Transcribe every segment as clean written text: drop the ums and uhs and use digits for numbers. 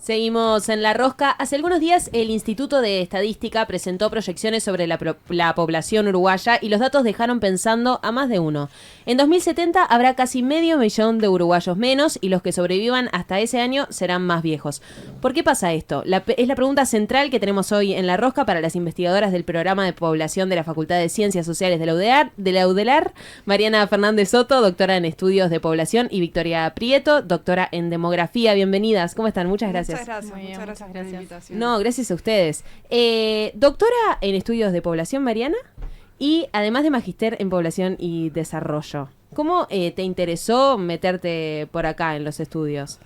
Seguimos en La Rosca. Hace algunos días el Instituto de Estadística presentó proyecciones sobre la población uruguaya y los datos dejaron pensando a más de uno. En 2070 habrá casi 500.000 de uruguayos menos y los que sobrevivan hasta ese año serán más viejos. ¿Por qué pasa esto? Es la pregunta central que tenemos hoy en La Rosca para las investigadoras del Programa de Población de la Facultad de Ciencias Sociales de la UDELAR, Mariana Fernández Soto, doctora en Estudios de Población, y Victoria Prieto, doctora en Demografía. Bienvenidas. ¿Cómo están? Muchas gracias. Muchas gracias por la invitación. No, gracias a ustedes. Doctora en Estudios de Población, Mariana, y además de magíster en Población y Desarrollo. ¿Cómo te interesó meterte por acá en los estudios?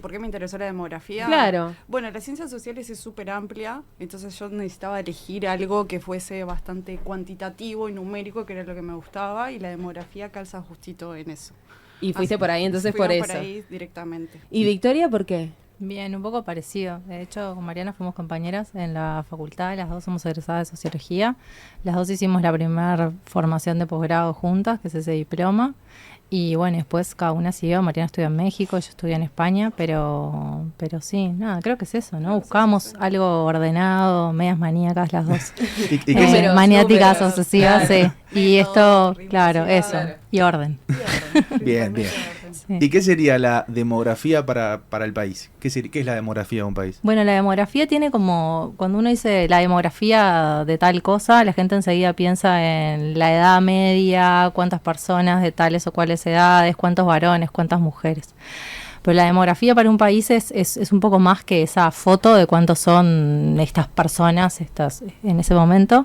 ¿Por qué me interesó la demografía? Claro. Bueno, las ciencias sociales es súper amplia, entonces yo necesitaba elegir algo que fuese bastante cuantitativo y numérico, que era lo que me gustaba, y la demografía calza justito en eso. Y fuiste por ahí, entonces por eso. Por ahí directamente. ¿Y Victoria por qué? Bien, un poco parecido. De hecho, con Mariana fuimos compañeras en la facultad, las dos somos egresadas de Sociología. Las dos hicimos la primera formación de posgrado juntas, que es ese diploma. Y bueno, después cada una siguió. Mariana estudió en México, yo estudié en España, pero sí, nada, creo que es eso, ¿no? Buscábamos algo ordenado, medias maníacas las dos. Maniáticas, obsesivas, sí. Y esto, claro, eso, y orden. Bien, bien. Sí. ¿Y qué sería la demografía para el país? ¿Qué es la demografía de un país? Bueno, la demografía tiene como, cuando uno dice la demografía de tal cosa, la gente enseguida piensa en la edad media, cuántas personas de tales o cuales edades, cuántos varones, cuántas mujeres. Pero la demografía para un país es un poco más que esa foto de cuántos son estas personas en ese momento,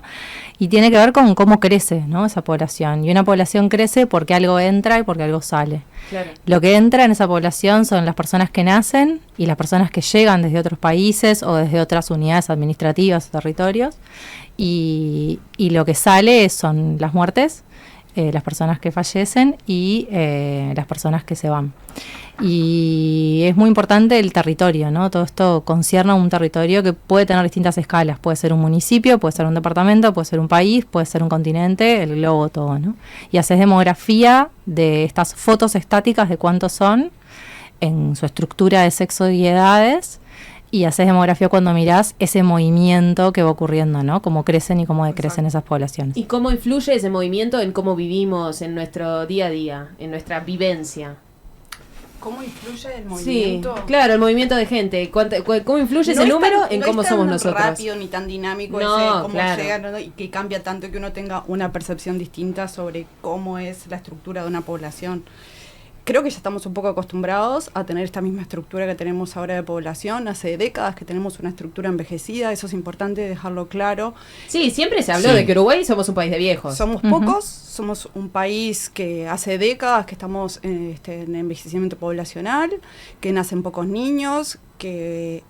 y tiene que ver con cómo crece, ¿no?, esa población. Y una población crece porque algo entra y porque algo sale. Claro. Lo que entra en esa población son las personas que nacen y las personas que llegan desde otros países o desde otras unidades administrativas o territorios, y lo que sale son las muertes, las personas que fallecen y las personas que se van. Y es muy importante el territorio, ¿no? Todo esto concierne a un territorio que puede tener distintas escalas. Puede ser un municipio, puede ser un departamento, puede ser un país, puede ser un continente, el globo, todo, ¿no? Y haces demografía de estas fotos estáticas de cuántos son en su estructura de sexo y edades, y haces demografía cuando mirás ese movimiento que va ocurriendo, ¿no? Cómo crecen y cómo decrecen esas poblaciones. ¿Y cómo influye ese movimiento en cómo vivimos, en nuestro día a día, en nuestra vivencia? ¿Cómo influye el movimiento? Sí, claro, el movimiento de gente. ¿Cómo influye ese número en cómo somos nosotros? No es tan rápido ni tan dinámico cómo llega, ¿no? Y que cambia tanto que uno tenga una percepción distinta sobre cómo es la estructura de una población. Creo que ya estamos un poco acostumbrados a tener esta misma estructura que tenemos ahora de población. Hace décadas que tenemos una estructura envejecida, eso es importante dejarlo claro. Sí, siempre se habló de que Uruguay somos un país de viejos. Somos pocos, somos un país que hace décadas que estamos en envejecimiento poblacional, que nacen pocos niños, que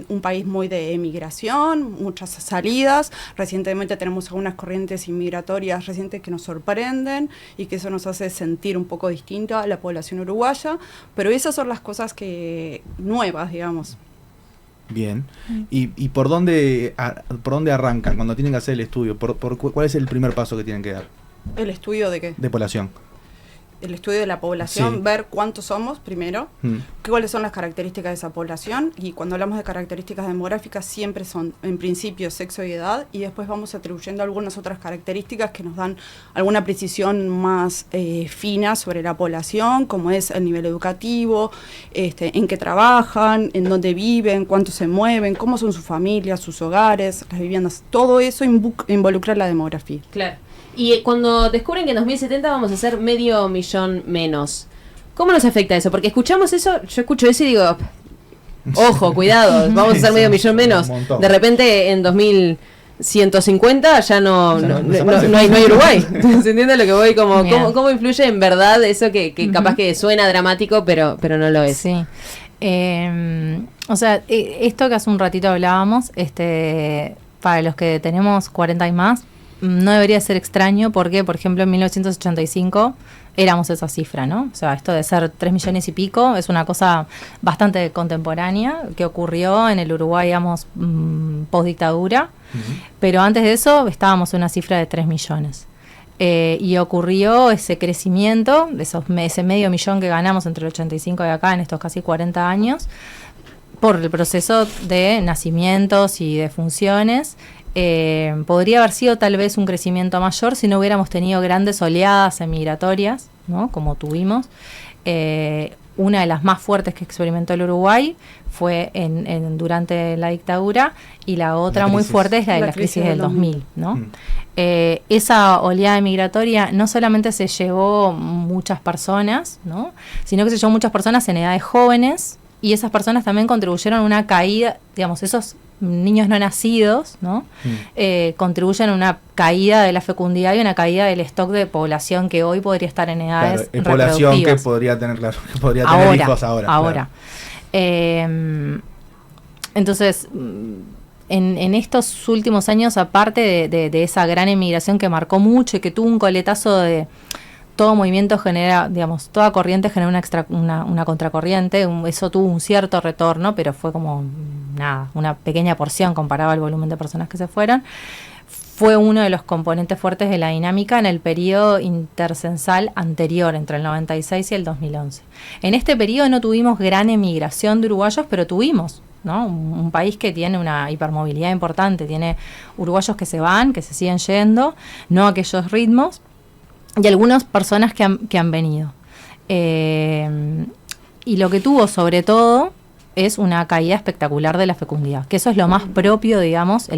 un país muy de emigración, muchas salidas. Recientemente tenemos algunas corrientes inmigratorias recientes que nos sorprenden y que eso nos hace sentir un poco distinta a la población uruguaya, pero esas son las cosas nuevas, digamos. Bien. ¿Y por dónde arrancan cuando tienen que hacer el estudio? ¿Cuál es el primer paso que tienen que dar? ¿El estudio de qué? De población. El estudio de la población, sí. Ver cuántos somos primero, cuáles son las características de esa población, y cuando hablamos de características demográficas siempre son en principio sexo y edad, y después vamos atribuyendo algunas otras características que nos dan alguna precisión más fina sobre la población, como es el nivel educativo, en qué trabajan, en dónde viven, cuánto se mueven, cómo son sus familias, sus hogares, las viviendas, todo eso involucra la demografía. Claro. Y cuando descubren que en 2070 vamos a ser 500.000 menos, ¿cómo nos afecta eso? Porque escuchamos eso, yo escucho eso y digo, ojo, cuidado, vamos a ser 500.000 menos. De repente en 2150 ya no hay Uruguay. ¿Se entiende lo que voy? ¿Cómo influye en verdad eso que capaz que suena dramático, pero no lo es? Sí. O sea, esto que hace un ratito hablábamos, para los que tenemos 40 y más, no debería ser extraño porque, por ejemplo, en 1985 éramos esa cifra, ¿no? O sea, esto de ser 3 millones y pico es una cosa bastante contemporánea que ocurrió en el Uruguay, digamos, post-dictadura, pero antes de eso estábamos en una cifra de 3 millones. Y ocurrió ese crecimiento, ese 500.000 que ganamos entre el 85 y acá en estos casi 40 años, por el proceso de nacimientos y de funciones. Podría haber sido tal vez un crecimiento mayor si no hubiéramos tenido grandes oleadas emigratorias, ¿no? Como tuvimos. Una de las más fuertes que experimentó el Uruguay fue durante la dictadura, y la otra muy fuerte es la de la crisis del 2000, ¿no? Esa oleada migratoria no solamente se llevó muchas personas, ¿no? Sino que se llevó muchas personas en edades jóvenes, y esas personas también contribuyeron a una caída, digamos, esos niños no nacidos, ¿no? Contribuyen a una caída de la fecundidad y una caída del stock de población que hoy podría estar en edades población que podría tener, tener hijos ahora. Claro. Entonces, en estos últimos años, aparte de esa gran emigración que marcó mucho y que tuvo un coletazo de... Todo movimiento genera, digamos, toda corriente genera una contracorriente. Eso tuvo un cierto retorno, pero fue como una pequeña porción comparado al volumen de personas que se fueron. Fue uno de los componentes fuertes de la dinámica en el periodo intercensal anterior, entre el 96 y el 2011. En este periodo no tuvimos gran emigración de uruguayos, pero tuvimos, ¿no? Un país que tiene una hipermovilidad importante, tiene uruguayos que se van, que se siguen yendo, no a aquellos ritmos, y algunas personas que han venido. Y lo que tuvo sobre todo es una caída espectacular de la fecundidad, que eso es lo más propio, digamos.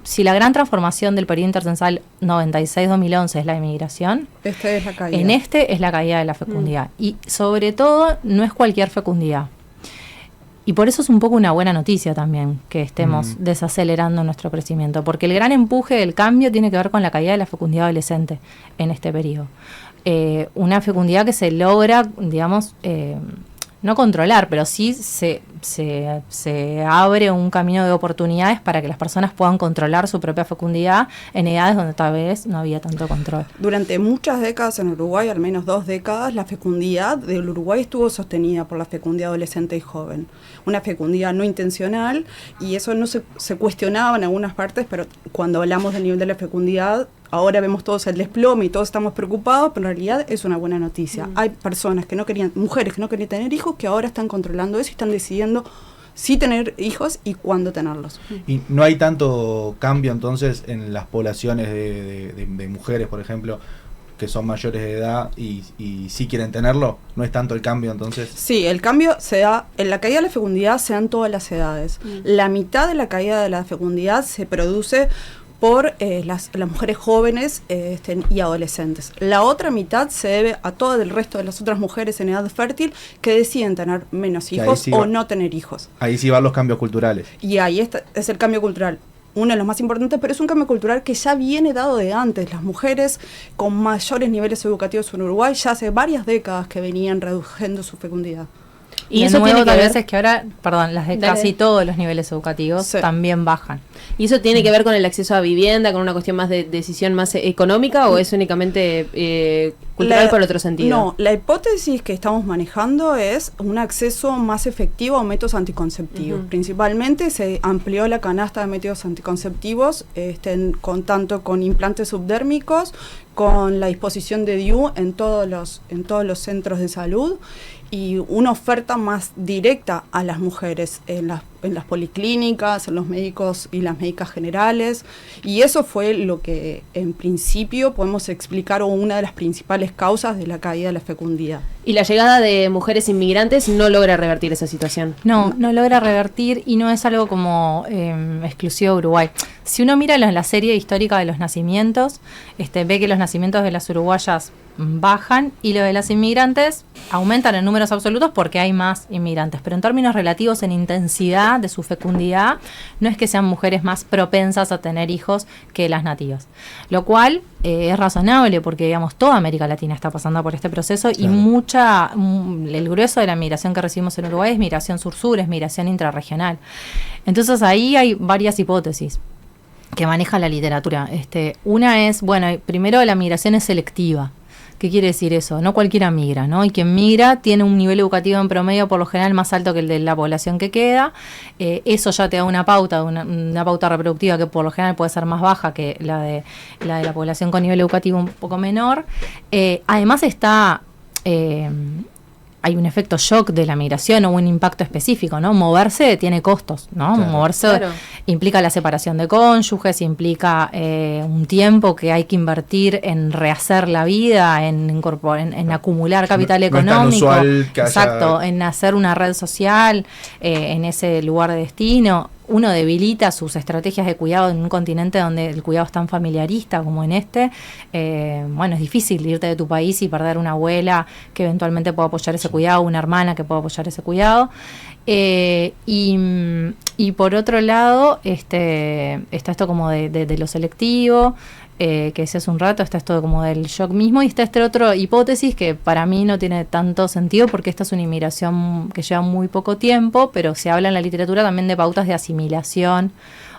Si la gran transformación del periodo intercensal 96-2011 es la emigración, es la caída. En es la caída de la fecundidad. Y sobre todo no es cualquier fecundidad. Y por eso es un poco una buena noticia también que estemos desacelerando nuestro crecimiento, porque el gran empuje del cambio tiene que ver con la caída de la fecundidad adolescente en este periodo. Una fecundidad que se logra, digamos, no controlar, pero sí se abre un camino de oportunidades para que las personas puedan controlar su propia fecundidad en edades donde tal vez no había tanto control. Durante muchas décadas en Uruguay, al menos 2 décadas, la fecundidad del Uruguay estuvo sostenida por la fecundidad adolescente y joven. Una fecundidad no intencional, y eso no se cuestionaba en algunas partes, pero cuando hablamos del nivel de la fecundidad, ahora vemos todos el desplome y todos estamos preocupados, pero en realidad es una buena noticia. Hay personas mujeres que no querían tener hijos, que ahora están controlando eso y están decidiendo sí tener hijos y cuándo tenerlos. Y no hay tanto cambio entonces en las poblaciones de mujeres, por ejemplo, que son mayores de edad y sí quieren tenerlo. ¿No es tanto el cambio entonces? Sí, el cambio se da, en la caída de la fecundidad se dan todas las edades. La mitad de la caída de la fecundidad se produce por las mujeres jóvenes y adolescentes. La otra mitad se debe a todo el resto de las otras mujeres en edad fértil que deciden tener menos hijos o no tener hijos. Ahí sí van los cambios culturales. Y ahí es el cambio cultural. Uno de los más importantes, pero es un cambio cultural que ya viene dado de antes. Las mujeres con mayores niveles educativos en Uruguay ya hace varias décadas que venían reduciendo su fecundidad. Y eso tiene que ver, es que ahora, las de casi todos los niveles educativos también bajan. ¿Y eso tiene que ver con el acceso a vivienda, con una cuestión más de decisión más económica, o es únicamente cultural por otro sentido? No, la hipótesis que estamos manejando es un acceso más efectivo a métodos anticonceptivos. Principalmente se amplió la canasta de métodos anticonceptivos, tanto con implantes subdérmicos, con la disposición de DIU en todos los centros de salud, y una oferta más directa a las mujeres en las policlínicas, en los médicos y las médicas generales, y eso fue lo que en principio podemos explicar, o una de las principales causas de la caída de la fecundidad. ¿Y la llegada de mujeres inmigrantes no logra revertir esa situación? No logra revertir, y no es algo como exclusivo de Uruguay. Si uno mira la serie histórica de los nacimientos, ve que los nacimientos de las uruguayas bajan y lo de las inmigrantes aumentan en números absolutos porque hay más inmigrantes, pero en términos relativos en intensidad de su fecundidad no es que sean mujeres más propensas a tener hijos que las nativas, lo cual es razonable porque, digamos, toda América Latina está pasando por este proceso. Claro. Y el grueso de la migración que recibimos en Uruguay es migración sur-sur, es migración intrarregional. Entonces ahí hay varias hipótesis que maneja la literatura. Una es, primero la migración es selectiva. ¿Qué quiere decir eso? No cualquiera migra, ¿no? Y quien migra tiene un nivel educativo en promedio por lo general más alto que el de la población que queda. Eso ya te da una pauta, una pauta reproductiva que por lo general puede ser más baja que la de la población con nivel educativo un poco menor. Además está hay un efecto shock de la migración o un impacto específico, ¿no? Moverse tiene costos, ¿no? Claro. Moverse implica la separación de cónyuges, implica un tiempo que hay que invertir en rehacer la vida, en acumular capital económico. No es tan usual que haya... Exacto, en hacer una red social en ese lugar de destino. Uno debilita sus estrategias de cuidado en un continente donde el cuidado es tan familiarista como en este. Bueno, es difícil irte de tu país y perder una abuela que eventualmente pueda apoyar ese cuidado, una hermana que pueda apoyar ese cuidado. Y por otro lado, está esto como de lo selectivo, que decía hace un rato, está esto como del shock mismo, y está esta otra hipótesis que para mí no tiene tanto sentido porque esta es una inmigración que lleva muy poco tiempo, pero se habla en la literatura también de pautas de asimilación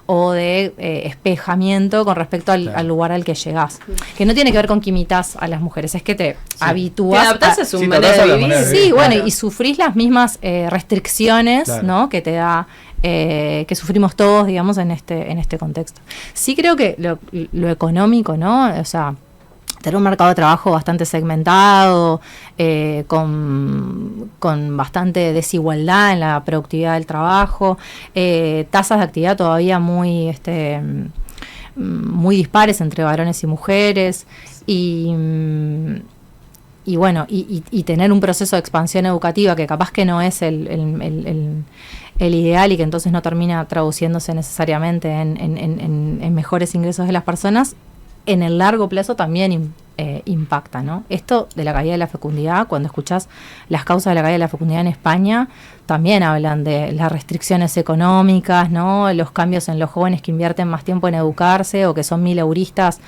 o de espejamiento con respecto al lugar al que llegás. Que no tiene que ver con que imitas a las mujeres, es que te habitúas. Te adaptás a su Sí, manera de vivir. Sí, bueno, y sufrís las mismas restricciones, ¿no? Que te da, que sufrimos todos, digamos, en este contexto. Sí creo que lo económico, ¿no? O sea, tener un mercado de trabajo bastante segmentado, con bastante desigualdad en la productividad del trabajo, tasas de actividad todavía muy dispares entre varones y mujeres, y bueno, y tener un proceso de expansión educativa que capaz que no es el ideal y que entonces no termina traduciéndose necesariamente en mejores ingresos de las personas, en el largo plazo también impacta, ¿no? Esto de la caída de la fecundidad, cuando escuchás las causas de la caída de la fecundidad en España, también hablan de las restricciones económicas, ¿no? Los cambios en los jóvenes que invierten más tiempo en educarse o que son mileuristas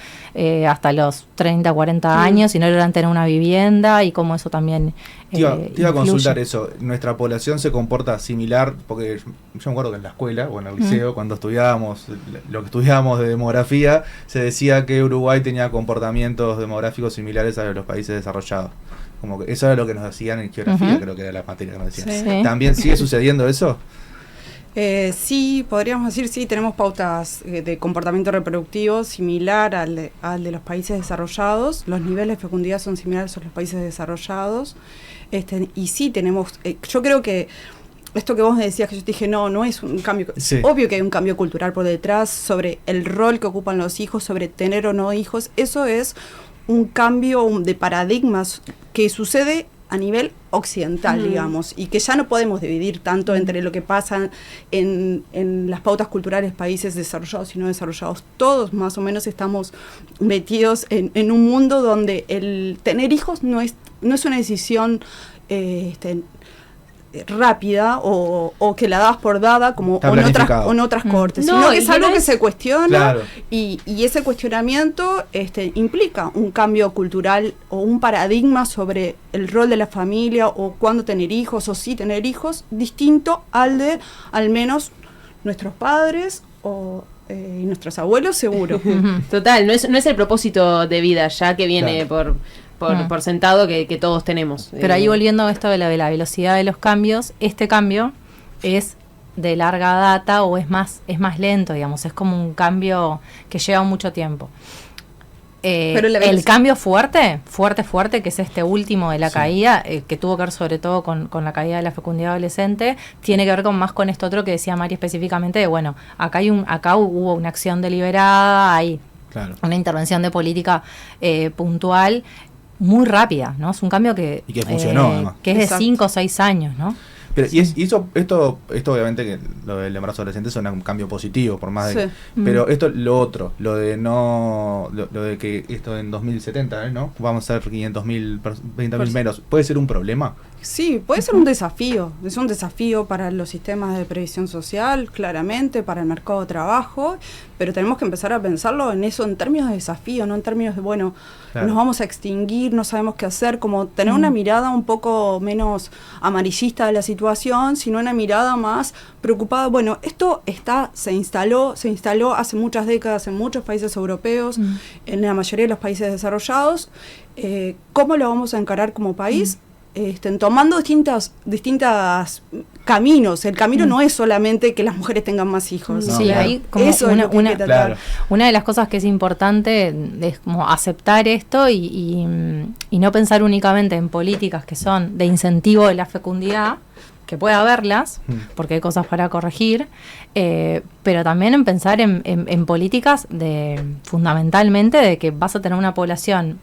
hasta los 30, 40 años y no logran tener una vivienda, y cómo eso también Te iba a influye. consultar eso. ¿Nuestra población se comporta similar? Porque yo me acuerdo que en la escuela o en el liceo, cuando estudiábamos lo que estudiábamos de demografía, se decía que Uruguay tenía comportamientos demográficos similares a los países desarrollados. Como que eso era lo que nos decían en geografía, creo que era la materia que nos decían. Sí. ¿También sigue sucediendo eso? Sí, podríamos decir, sí, tenemos pautas de comportamiento reproductivo similar al de los países desarrollados. Los niveles de fecundidad son similares a los países desarrollados. Y sí tenemos, yo creo que esto que vos me decías, que yo te dije, no es un cambio, Sí. obvio que hay un cambio cultural por detrás sobre el rol que ocupan los hijos, sobre tener o no hijos. Eso es un cambio de paradigmas que sucede a nivel occidental, digamos, y que ya no podemos dividir tanto entre lo que pasa en las pautas culturales países desarrollados y no desarrollados. Todos más o menos estamos metidos en un mundo donde el tener hijos no es una decisión rápida o que la das por dada como en otras cortes, No, sino que es y algo no que es- se cuestiona. Claro. Y ese cuestionamiento implica un cambio cultural o un paradigma sobre el rol de la familia o cuándo tener hijos o sí tener hijos, distinto al de al menos nuestros padres y nuestros abuelos, seguro. Total, no es el propósito de vida ya que viene Claro. por sentado que todos tenemos. Pero ahí volviendo a esto de la velocidad de los cambios, este cambio es de larga data o es más lento, digamos, es como un cambio que lleva mucho tiempo. Pero la El cambio fuerte, que es este último de la caída, que tuvo que ver sobre todo con la caída de la fecundidad adolescente, tiene que ver más con esto otro que decía Mari específicamente, de bueno, acá hubo una acción deliberada, hay Claro. una intervención de política puntual muy rápida, ¿no? Es un cambio que... Y que funcionó, además. Que es de Exacto. 5 o 6 años, ¿no? Pero, esto obviamente que lo del embarazo adolescente es un cambio positivo, por más de Sí. pero esto, lo otro, lo de que esto en 2070, ¿no? Vamos a ser 500.000, 20.000 menos, ¿puede ser un problema? Sí, puede ser un desafío. Es un desafío para los sistemas de previsión social, claramente, para el mercado de trabajo, pero tenemos que empezar a pensarlo en eso, en términos de desafío, no en términos de, bueno, Claro. nos vamos a extinguir, no sabemos qué hacer, como tener una mirada un poco menos amarillista de la situación, sino una mirada más preocupada. Bueno, esto se instaló hace muchas décadas en muchos países europeos, en la mayoría de los países desarrollados. ¿Cómo lo vamos a encarar como país? tomando distintas caminos. El camino no es solamente que las mujeres tengan más hijos. Sí, ahí como eso es lo que hay que tratar. Una de las cosas que es importante es como aceptar esto y no pensar únicamente en políticas que son de incentivo de la fecundidad, que puede haberlas, porque hay cosas para corregir, pero también en pensar en políticas fundamentalmente de que vas a tener una población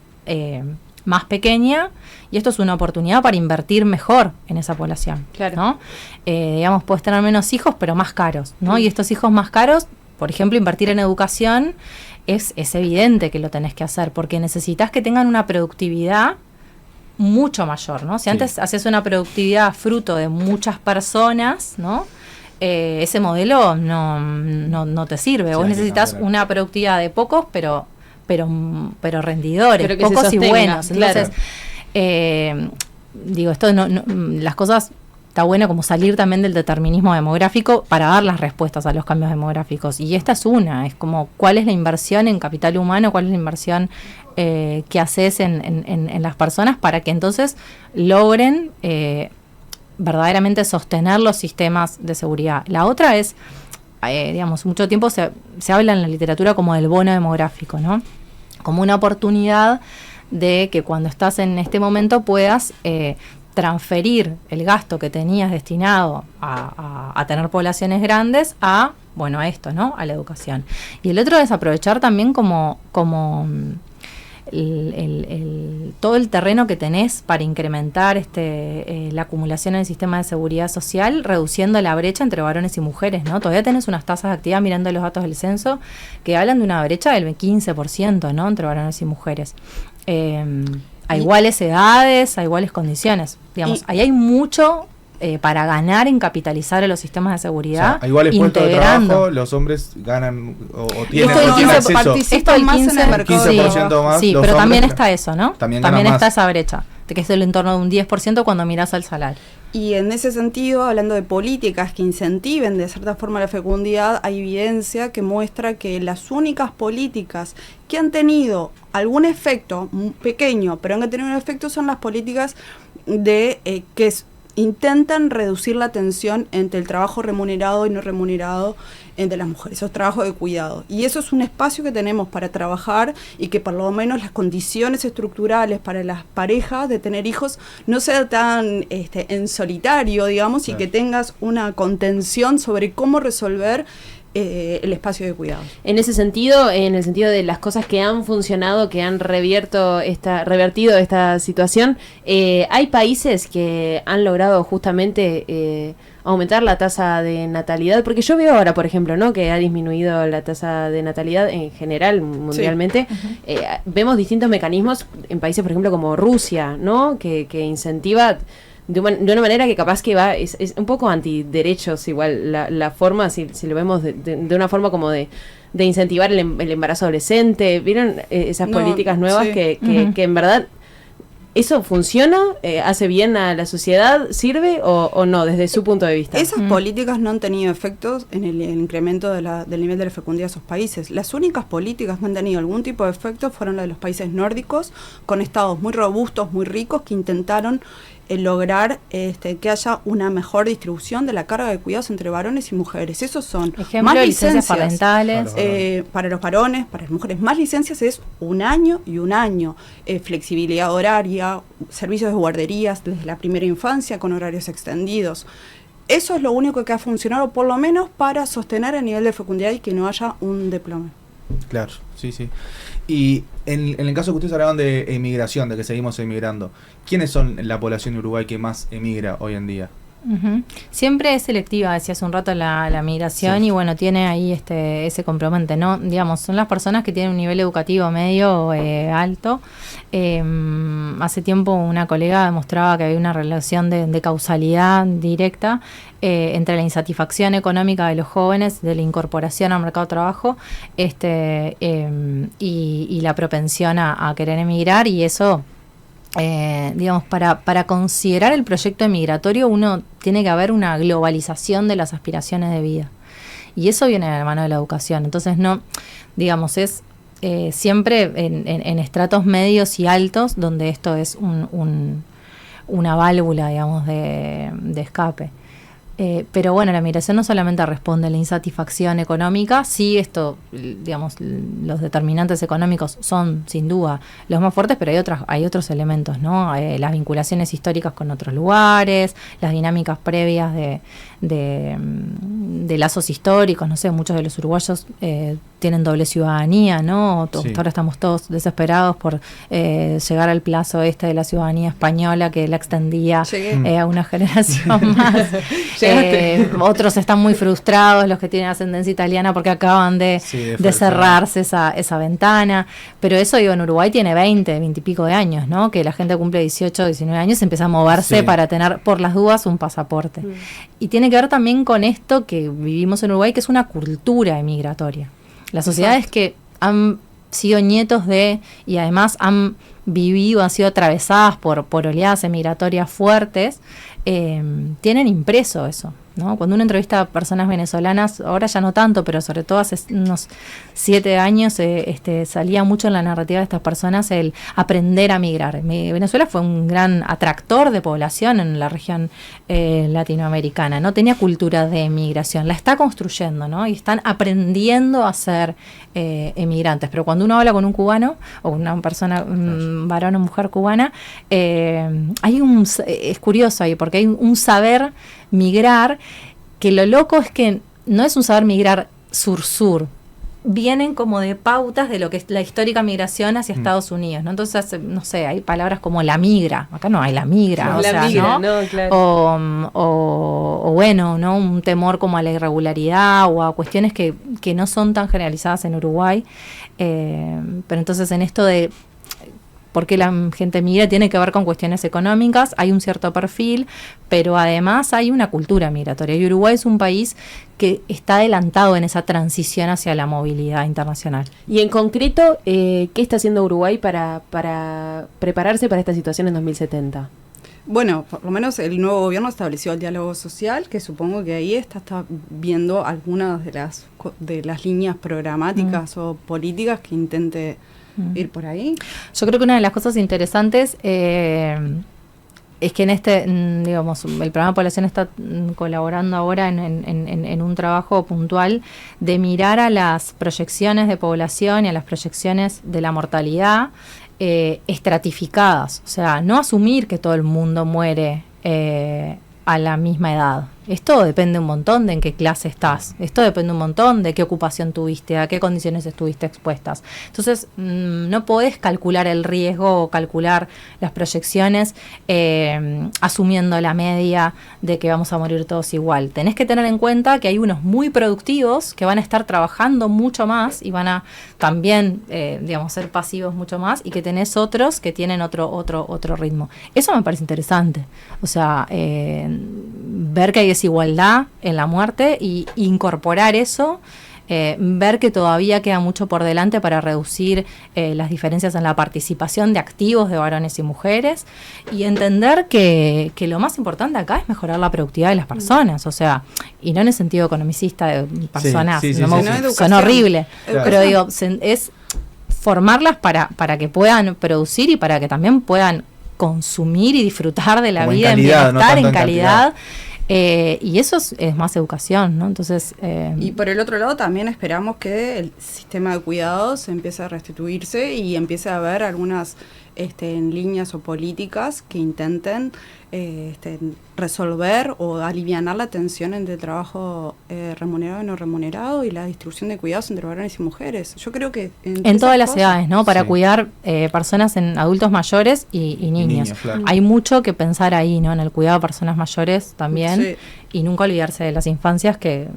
más pequeña, y esto es una oportunidad para invertir mejor en esa población, claro, ¿no? Digamos, puedes tener menos hijos, pero más caros, ¿no? Y estos hijos más caros, por ejemplo, invertir en educación es evidente que lo tenés que hacer, porque necesitas que tengan una productividad mucho mayor, ¿no? Si antes hacías una productividad fruto de muchas personas, ¿no? Ese modelo no te sirve. Vos necesitas una productividad de pocos, pero rendidores, pero que pocos y buenos. Claro. Entonces, digo, esto las cosas, está bueno como salir también del determinismo demográfico para dar las respuestas a los cambios demográficos. Y esta es como cuál es la inversión en capital humano, cuál es la inversión que haces en las personas para que entonces logren verdaderamente sostener los sistemas de seguridad. La otra es, digamos, mucho tiempo se habla en la literatura como del bono demográfico, ¿no? Como una oportunidad de que cuando estás en este momento puedas transferir el gasto que tenías destinado a tener poblaciones grandes a esto, ¿no? A la educación. Y el otro es aprovechar también como todo el terreno que tenés para incrementar la acumulación en el sistema de seguridad social, reduciendo la brecha entre varones y mujeres, ¿no? Todavía tenés unas tasas de actividad, mirando los datos del censo, que hablan de una brecha del 15%, ¿no? Entre varones y mujeres. A iguales edades, a iguales condiciones. Digamos, ahí hay mucho para ganar en capitalizar a los sistemas de seguridad. O sea, a iguales puestos de trabajo, los hombres ganan o tienen acceso. Esto el 15% más. Sí, pero también está eso, ¿no? También está esa brecha, de que es del entorno de un 10% cuando mirás al salario. Y en ese sentido, hablando de políticas que incentiven de cierta forma la fecundidad, hay evidencia que muestra que las únicas políticas que han tenido algún efecto pequeño, pero han tenido un efecto, son las políticas de intentan reducir la tensión entre el trabajo remunerado y no remunerado entre las mujeres, esos trabajos de cuidado. Y eso es un espacio que tenemos para trabajar y que por lo menos las condiciones estructurales para las parejas de tener hijos no sea tan en solitario, digamos, y que tengas una contención sobre cómo resolver el espacio de cuidado. En ese sentido, en el sentido de las cosas que han funcionado, que han revertido esta situación, hay países que han logrado justamente aumentar la tasa de natalidad, porque yo veo ahora, por ejemplo, ¿no?, que ha disminuido la tasa de natalidad en general, mundialmente. Sí. Vemos distintos mecanismos en países, por ejemplo, como Rusia, ¿no?, que incentiva de una manera que capaz que es un poco antiderechos, igual la forma, si lo vemos de una forma como de incentivar el embarazo adolescente. ¿Vieron esas políticas nuevas que en verdad eso funciona? ¿Hace bien a la sociedad? ¿Sirve o no, desde su punto de vista? Esas políticas no han tenido efectos en el incremento del nivel de la fecundidad de esos países. Las únicas políticas que han tenido algún tipo de efecto fueron las de los países nórdicos, con estados muy robustos, muy ricos, que intentaron lograr que haya una mejor distribución de la carga de cuidados entre varones y mujeres. Esos son más licencias parentales para los varones, para las mujeres. Más licencias es 1 año y 1 año. Flexibilidad horaria, servicios de guarderías desde la primera infancia con horarios extendidos. Eso es lo único que ha funcionado, por lo menos para sostener el nivel de fecundidad y que no haya un desplome. Claro, sí. Y en el caso que ustedes hablaban de emigración, de que seguimos emigrando, ¿quiénes son la población de Uruguay que más emigra hoy en día? Siempre es selectiva, decía hace un rato, la migración, y bueno, tiene ahí ese componente, ¿no? Digamos, son las personas que tienen un nivel educativo medio alto. Hace tiempo una colega demostraba que había una relación de causalidad directa entre la insatisfacción económica de los jóvenes, de la incorporación al mercado de trabajo, y la propensión a querer emigrar, y eso... digamos, para considerar el proyecto migratorio uno tiene que haber una globalización de las aspiraciones de vida, y eso viene de la mano de la educación. Entonces no, digamos, es siempre en estratos medios y altos donde esto es una válvula, digamos, de escape. Pero bueno, la migración no solamente responde a la insatisfacción económica, sí, esto, digamos, los determinantes económicos son sin duda los más fuertes, pero hay otros elementos, ¿no? Las vinculaciones históricas con otros lugares, las dinámicas previas de lazos históricos, no sé, muchos de los uruguayos tienen doble ciudadanía, ¿no? Sí. Ahora estamos todos desesperados por llegar al plazo de la ciudadanía española, que la extendía a una generación más. Otros están muy frustrados, los que tienen ascendencia italiana, porque acaban de cerrarse esa ventana. Pero eso, digo, en Uruguay tiene 20 y pico de años, ¿no? Que la gente cumple 18, 19 años y empieza a moverse para tener, por las dudas, un pasaporte. Y tiene que ver también con esto que vivimos en Uruguay, que es una cultura emigratoria. Las sociedades que han sido nietos y además han vivido, han sido atravesadas por oleadas emigratorias fuertes, tienen impreso eso, ¿no? Cuando uno entrevista a personas venezolanas, ahora ya no tanto, pero sobre todo hace unos 7 años salía mucho en la narrativa de estas personas el aprender a migrar. Venezuela fue un gran atractor de población en la región latinoamericana, no tenía cultura de emigración, la está construyendo, ¿no? Y están aprendiendo a ser emigrantes. Pero cuando uno habla con un cubano o una persona, varón o mujer cubana, es curioso ahí, porque hay un saber migrar, que lo loco es que no es un saber migrar sur-sur, vienen como de pautas de lo que es la histórica migración hacia Estados Unidos, ¿no? Entonces, no sé, hay palabras como la migra, acá no hay la migra, ¿no? Claro. O bueno, ¿no? Un temor como a la irregularidad o a cuestiones que no son tan generalizadas en Uruguay, pero entonces en esto de por qué la gente migra tiene que ver con cuestiones económicas, hay un cierto perfil, pero además hay una cultura migratoria. Y Uruguay es un país que está adelantado en esa transición hacia la movilidad internacional. Y en concreto, ¿qué está haciendo Uruguay para prepararse para esta situación en 2070? Bueno, por lo menos el nuevo gobierno estableció el diálogo social, que supongo que ahí está viendo algunas de las líneas programáticas o políticas que intente ir por ahí. Yo creo que una de las cosas interesantes es que digamos, el programa de población está colaborando ahora en un trabajo puntual de mirar a las proyecciones de población y a las proyecciones de la mortalidad estratificadas. O sea, no asumir que todo el mundo muere a la misma edad. Esto depende un montón de en qué clase estás. Esto depende un montón de qué ocupación tuviste, a qué condiciones estuviste expuestas. Entonces, no podés calcular el riesgo o calcular las proyecciones asumiendo la media de que vamos a morir todos igual. Tenés que tener en cuenta que hay unos muy productivos que van a estar trabajando mucho más y van a también, digamos, ser pasivos mucho más, y que tenés otros que tienen otro ritmo. Eso me parece interesante. O sea, ver que hay desigualdad en la muerte y incorporar eso, ver que todavía queda mucho por delante para reducir las diferencias en la participación de activos de varones y mujeres, y entender que lo más importante acá es mejorar la productividad de las personas, o sea, y no en el sentido economicista de personas, son horribles, pero digo, es formarlas para que puedan producir y para que también puedan consumir y disfrutar de la como vida en calidad, en bienestar, no en calidad. Cantidad. Y eso es más educación, ¿no? Entonces, y por el otro lado también esperamos que el sistema de cuidados empiece a restituirse y empiece a haber algunas líneas o políticas que intenten resolver o alivianar la tensión entre el trabajo remunerado y no remunerado y la distribución de cuidados entre varones y mujeres. Yo creo que en todas las edades, ¿no? Para cuidar personas, adultos mayores y niños. Claro. Hay mucho que pensar ahí, ¿no? En el cuidado de personas mayores también, y nunca olvidarse de las infancias, que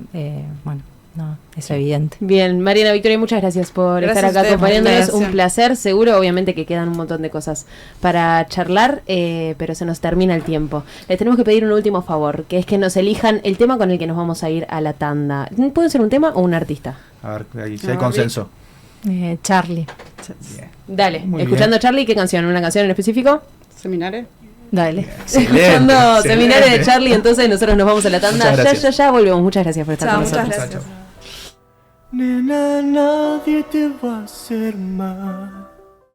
no, es evidente. Bien, Mariana Victoria, muchas gracias por estar acá acompañándonos. Un placer. Seguro, obviamente, que quedan un montón de cosas para charlar, pero se nos termina el tiempo. Les tenemos que pedir un último favor, que es que nos elijan el tema con el que nos vamos a ir a la tanda. ¿Puede ser un tema o un artista? A ver, ahí si hay consenso. Charlie. Bien. Dale, Muy escuchando bien. Charlie, ¿qué canción? ¿Una canción en específico? ¿Seminares? Dale. Escuchando Seminares de Charlie, entonces nosotros nos vamos a la tanda. Muchas gracias. Ya volvemos. Muchas gracias por estar con Muchas nosotros. gracias. Nena, nadie te va a hacer mal.